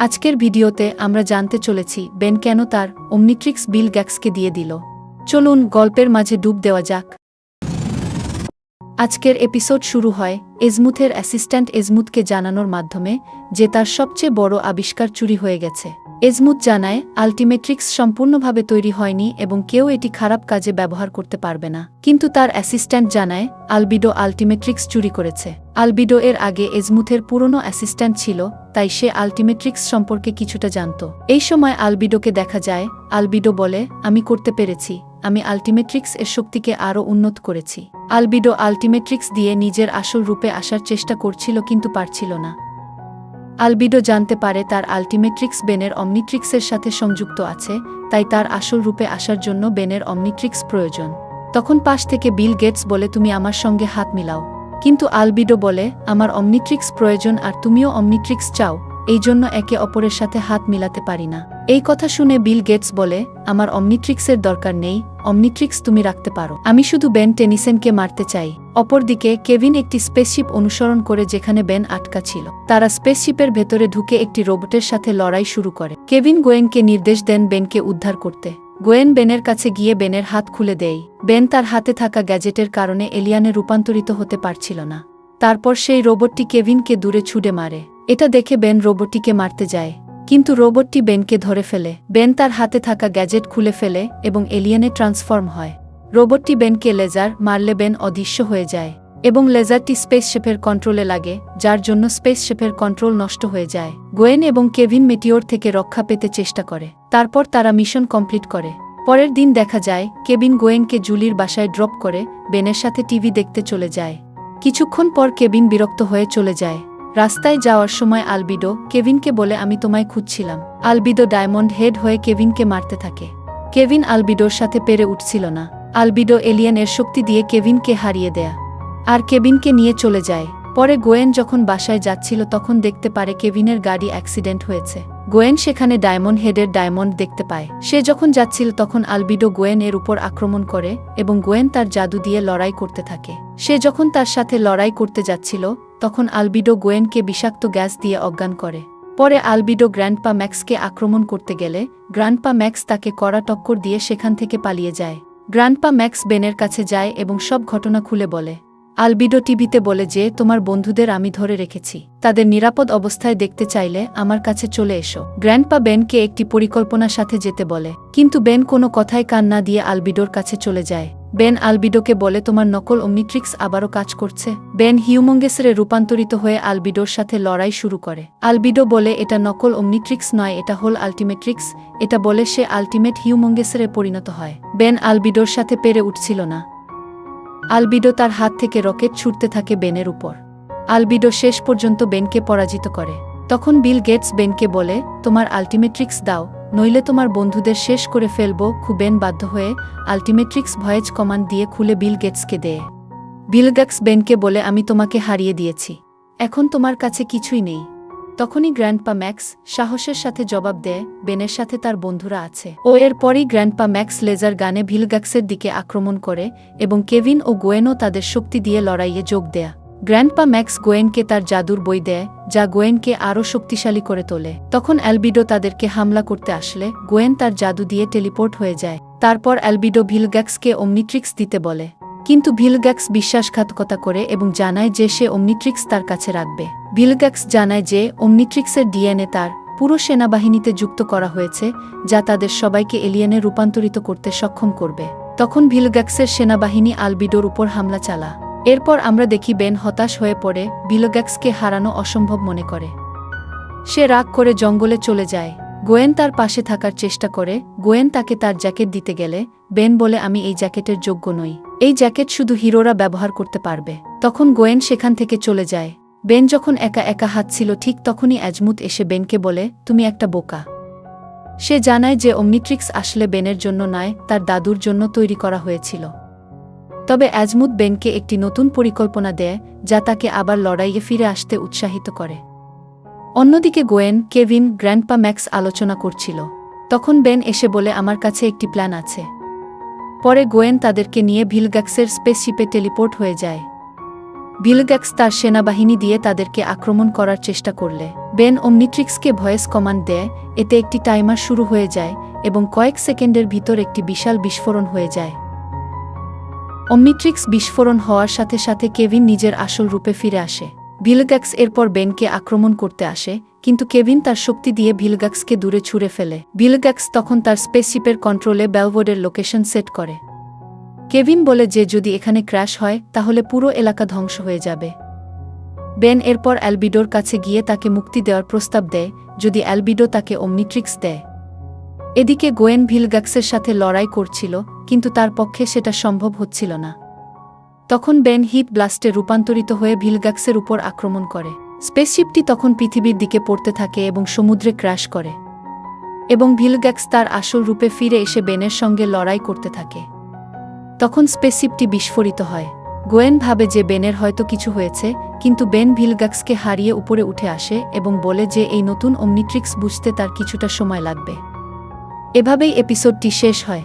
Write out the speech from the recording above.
আজকের ভিডিওতে আমরা জানতে চলেছি বেন কেন তার ওমনিট্রিক্স বিল গ্যাটসকে দিয়ে দিল। চলুন গল্পের মাঝে ডুব দেওয়া যাক। আজকের এপিসোড শুরু হয় এজমুথের অ্যাসিস্ট্যান্ট এজমুথকে জানানোর মাধ্যমে যে তার সবচেয়ে বড় আবিষ্কার চুরি হয়ে গেছে। এজমুথ জানায় আল্টিমেট্রিক্স সম্পূর্ণভাবে তৈরি হয়নি এবং কেউ এটি খারাপ কাজে ব্যবহার করতে পারবে না। কিন্তু তার অ্যাসিস্ট্যান্ট জানায় আলবিডো আল্টিমেট্রিক্স চুরি করেছে। আলবিডো এর আগে এজমুথের পুরনো অ্যাসিস্ট্যান্ট ছিল, তাই সে আল্টিমেট্রিক্স সম্পর্কে কিছুটা জানত। এই সময় আলবিডোকে দেখা যায়। আলবিডো বলে, আমি করতে পেরেছি, আমি আল্টিমেট্রিক্স এর শক্তিকে আরও উন্নত করেছি। আলবিডো আল্টিমেট্রিক্স দিয়ে নিজের আসল রূপে আসার চেষ্টা করছিল কিন্তু পারছিল না। আলবিডো জানতে পারে তার আল্টিমেট্রিক্স বেনের অমনিট্রিক্সের সাথে সংযুক্ত আছে, তাই তার আসল রূপে আসার জন্য বেনের অমনিট্রিক্স প্রয়োজন। তখন পাশ থেকে বিল গেটস বলে, তুমি আমার সঙ্গে হাত মিলাও। কিন্তু আলবিডো বলে, আমার অমনিট্রিক্স প্রয়োজন আর তুমিও অমনিট্রিক্স চাও, এই জন্য একে অপরের সাথে হাত মিলাতে পারি না। এই কথা শুনে বিল গেটস বলে, আমার অমনিট্রিক্সের দরকার নেই, অমনিট্রিক্স তুমি রাখতে পারো, আমি শুধু বেন টেনিসনকে মারতে চাই। অপরদিকে কেভিন একটি স্পেসশিপ অনুসরণ করে যেখানে বেন আটকা ছিল। তারা স্পেসশিপের ভেতরে ঢুকে একটি রোবটের সাথে লড়াই শুরু করে। কেভিন গোয়েনকে নির্দেশ দেন বেনকে উদ্ধার করতে। গোয়েন বেনের কাছে গিয়ে বেনের হাত খুলে দেয়। বেন তার হাতে থাকা গ্যাজেটের কারণে এলিয়ানে রূপান্তরিত হতে পারছিল না। তারপর সেই রোবটটি কেভিনকে দূরে ছুড়ে মারে। এটা দেখে বেন রোবটটিকে মারতে যায়, কিন্তু রোবটটি বেনকে ধরে ফেলে। বেন তার হাতে থাকা গ্যাজেট খুলে ফেলে এবং এলিয়ানে ট্রান্সফর্ম হয়। রোবটটি বেনকে লেজার মারলে বেন অদৃশ্য হয়ে যায় এবং লেজারটি স্পেসশিপের কন্ট্রোলে লাগে, যার জন্য স্পেসশিপের কন্ট্রোল নষ্ট হয়ে যায়। গোয়েন এবং কেভিন মেটিওর থেকে রক্ষা পেতে চেষ্টা করে। তারপর তারা মিশন কমপ্লিট করে। পরের দিন দেখা যায় কেভিন গোয়েনকে জুলির বাসায় ড্রপ করে বেনের সাথে টিভি দেখতে চলে যায়। কিছুক্ষণ পর কেভিন বিরক্ত হয়ে চলে যায়। রাস্তায় যাওয়ার সময় আলবিডো কেভিনকে বলে, আমি তোমায় খুঁজছিলাম। আলবিডো ডায়মন্ড হেড হয়ে কেভিনকে মারতে থাকে। কেভিন আলবিডোর সাথে পেরে উঠছিল না। আলবিডো এলিয়েন এর শক্তি দিয়ে কেভিনকে হারিয়ে দেয়া আর কেভিনকে নিয়ে চলে যায়। পরে গোয়েন যখন বাসায় যাচ্ছিল তখন দেখতে পারে কেভিনের গাড়ি অ্যাক্সিডেন্ট হয়েছে। গোয়েন সেখানে ডায়মন্ড হেডের ডায়মন্ড দেখতে পায়। সে যখন যাচ্ছিল তখন আলবিডো গোয়েন এর উপর আক্রমণ করে এবং গোয়েন তার জাদু দিয়ে লড়াই করতে থাকে। সে যখন তার সাথে লড়াই করতে যাচ্ছিল তখন আলবিডো গোয়েনকে বিষাক্ত গ্যাস দিয়ে অজ্ঞান করে। পরে আলবিডো গ্র্যান্ডপা ম্যাক্সকে আক্রমণ করতে গেলে গ্র্যান্ডপা ম্যাক্স তাকে কড়া টক্কর দিয়ে সেখান থেকে পালিয়ে যায়। গ্র্যান্ডপা ম্যাক্স বেনের কাছে যায় এবং সব ঘটনা খুলে বলে। আলবিডো টিভিতে বলে যে, তোমার বন্ধুদের আমি ধরে রেখেছি, তাদের নিরাপদ অবস্থায় দেখতে চাইলে আমার কাছে চলে এসো। গ্র্যান্ডপা বেনকে একটি পরিকল্পনার সাথে যেতে বলে, কিন্তু বেন কোনো কথায় কান না দিয়ে আলবিডোর কাছে চলে যায়। বেন আলবিডোকে বলে, তোমার নকল ওমনিট্রিক্স আবারও কাজ করছে। বেন হিউমঙ্গেসরে রূপান্তরিত হয়ে আলবিডোর সাথে লড়াই শুরু করে। আলবিডো বলে, এটা নকল ওমনিট্রিক্স নয়, এটা হল আল্টিমেট্রিক্স। এটা বলে সে আল্টিমেট হিউমঙ্গেসরে পরিণত হয়। বেন আলবিডোর সাথে পেরে উঠছিল না। আলবিডো তার হাত থেকে রকেট ছুটতে থাকে বেনের উপর। আলবিডো শেষ পর্যন্ত বেনকে পরাজিত করে। তখন বিল গেটস বেনকে বলে, তোমার আল্টিমেট্রিক্স দাও, নইলে তোমার বন্ধুদের শেষ করে ফেলবো। বেন বাধ্য হয়ে আল্টিমেট্রিক্স ভয়েজ কমান্ড দিয়ে খুলে বিল গেটসকে দেয়। বিল গেটস বেনকে বলে, আমি তোমাকে হারিয়ে দিয়েছি, এখন তোমার কাছে কিছুই নেই। তখনই গ্র্যান্ডপা ম্যাক্স সাহসের সাথে জবাব দেয়, বেনের সাথে তার বন্ধুরা আছে। ও এরপরই গ্র্যান্ডপা ম্যাক্স লেজার গানে ভিলগ্যাক্সের দিকে আক্রমণ করে এবং কেভিন ও গোয়েনও তাদের শক্তি দিয়ে লড়াইয়ে যোগ দেয়া। গ্র্যান্ডপা ম্যাক্স গোয়েনকে তার জাদুর বই দেয়, যা গোয়েনকে আরও শক্তিশালী করে তোলে। তখন অ্যালবিডো তাদেরকে হামলা করতে আসলে গোয়েন তার জাদু দিয়ে টেলিপোর্ট হয়ে যায়। তারপর অ্যালবিডো ভিলগ্যাক্সকে ওমনিট্রিক্স দিতে বলে, কিন্তু ভিলগ্যাক্স বিশ্বাসঘাতকতা করে এবং জানায় যে সে ওমনিট্রিক্স তার কাছে রাখবে। ভিলগ্যাক্স জানায় যে ওমনিট্রিক্সের ডিএনএ তার পুরো সেনাবাহিনীতে যুক্ত করা হয়েছে, যা তাদের সবাইকে এলিয়েনে রূপান্তরিত করতে সক্ষম করবে। তখন ভিলগ্যাক্সের সেনাবাহিনী আলবিডোর উপর হামলা চালা। এরপর আমরা দেখি বেন হতাশ হয়ে পড়ে, ভিলগ্যাক্সকে হারানো অসম্ভব মনে করে। সে রাগ করে জঙ্গলে চলে যায়। গোয়েন তার পাশে থাকার চেষ্টা করে। গোয়েন তাকে তার জ্যাকেট দিতে গেলে বেন বলে, আমি এই জ্যাকেটের যোগ্য নই, এই জ্যাকেট শুধু হিরোরা ব্যবহার করতে পারবে। তখন গোয়েন সেখান থেকে চলে যায়। বেন যখন একা একা হাঁটছিল ঠিক তখনই এজমুথ এসে বেনকে বলে, তুমি একটা বোকা। সে জানায় যে ওমনিট্রিক্স আসলে বেনের জন্য নয়, তার দাদুর জন্য তৈরি করা হয়েছিল। তবে এজমুথ বেনকে একটি নতুন পরিকল্পনা দেয়, যা তাকে আবার লড়াইয়ে ফিরে আসতে উৎসাহিত করে। অন্যদিকে গোয়েন, কেভিন, গ্র্যান্ডপা ম্যাক্স আলোচনা করছিল। তখন বেন এসে বলে, আমার কাছে একটি প্ল্যান আছে। পরে গোয়েন তাদেরকে নিয়ে ভিলগ্যাক্সের স্পেসশিপে টেলিপোর্ট হয়ে যায়। ভিলগ্যাক্স তার সেনাবাহিনী দিয়ে তাদেরকে আক্রমণ করার চেষ্টা করলে বেন ওমনিট্রিক্সকে ভয়েস কমান্ড দেয়, এতে একটি টাইমার শুরু হয়ে যায় এবং কয়েক সেকেন্ডের ভিতর একটি বিশাল বিস্ফোরণ হয়ে যায়। ওমনিট্রিক্স বিস্ফোরণ হওয়ার সাথে সাথে কেভিন নিজের আসল রূপে ফিরে আসে। ভিলগ্যাক্স এরপর বেনকে আক্রমণ করতে আসে, কিন্তু কেভিন তার শক্তি দিয়ে ভিলগ্যাক্সকে দূরে ছুঁড়ে ফেলে। ভিলগ্যাক্স তখন তার স্পেসশিপের কন্ট্রোলে বেলভোডের লোকেশন সেট করে। কেভিন বলে যে যদি এখানে ক্র্যাশ হয় তাহলে পুরো এলাকা ধ্বংস হয়ে যাবে। বেন এরপর অ্যালবিডোর কাছে গিয়ে তাকে মুক্তি দেওয়ার প্রস্তাব দেয় যদি অ্যালবিডো তাকে ওমনিট্রিক্স দেয়। এদিকে গোয়েন ভিলগ্যাক্সের সাথে লড়াই করছিল, কিন্তু তার পক্ষে সেটা সম্ভব হচ্ছিল না। তখন বেন হিট ব্লাস্টে রূপান্তরিত হয়ে ভিলগ্যাক্সের উপর আক্রমণ করে। স্পেসশিপটি তখন পৃথিবীর দিকে পড়তে থাকে এবং সমুদ্রে ক্র্যাশ করে, এবং ভিলগ্যাক্স তার আসল রূপে ফিরে এসে বেনের সঙ্গে লড়াই করতে থাকে। তখন স্পেসশিপটি বিস্ফোরিত হয়। গোয়েন ভাবে যে বেনের হয়তো কিছু হয়েছে, কিন্তু বেন ভিলগ্যাক্সকে হারিয়ে উপরে উঠে আসে এবং বলে যে এই নতুন ওমনিট্রিক্স বুঝতে তার কিছুটা সময় লাগবে। এভাবেই এপিসোডটি শেষ হয়।